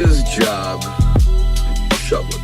his job. Shovel.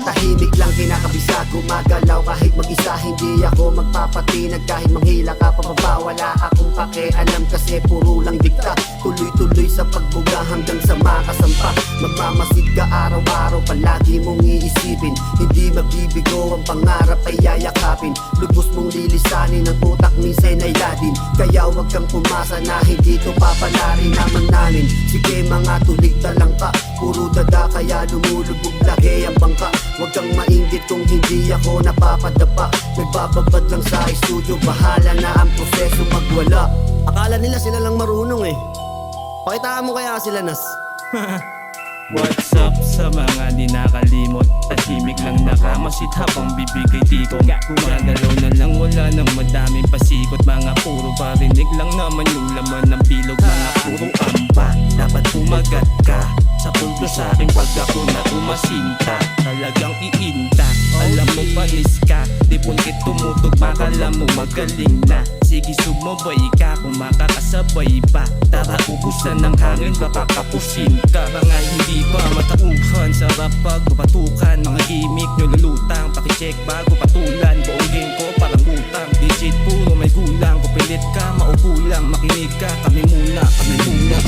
Tahimik lang kinakabisa, gumagalaw kahit mag-isa. Hindi ako magpapatinag kahit manghila ka pababa. Wala akong pakialam kasi puro lang dikta. Tuloy-tuloy sa pagbuga hanggang sa makasampa. Magmamasid ka araw-araw, palagi mong iisipin. Hindi mabibigo ang pangarap ay yayakapin. Lubos mong lilisanin ang utak minsan ay ladin. Kaya wag kang pumasa na hindi to papalarin naman namin. Sige mga tulig talang ka, puro dada kaya lumulubog lagi ang bangka. Huwag kang mainggit kung hindi ako napapadapa. Nagbababad lang sa studio, bahala na ang proseso magwala. Akala nila sila lang marunong eh. Pakitaan mo kaya sila Nas. What's up sa mga di nakalimot? Tahimik lang nakamasid habang bibigay tikong gumagalaw na lang, wala nang madaming pasikot. Mga puro parinig lang naman yung laman ng bilog. Mga puro amba, dapat umagat ka sa punto sa aking pag ako na umasinta. Talagang iinta, alam mo panis ka. Di puntit tumutog, makala mo magaling na. Sige sumabay ka kung makakasabay pa. Tara ubusan ng hangin, baka kapusin ka. Mga hindi pa matauhan, sarap pag patukan. Mga gimmick nyo lulutang, pakicheck bago patulan. Buong game ko parang utang, digit puro may gulang. Kung pilit ka, maupo lang, makinig ka, kami muna, kami muna.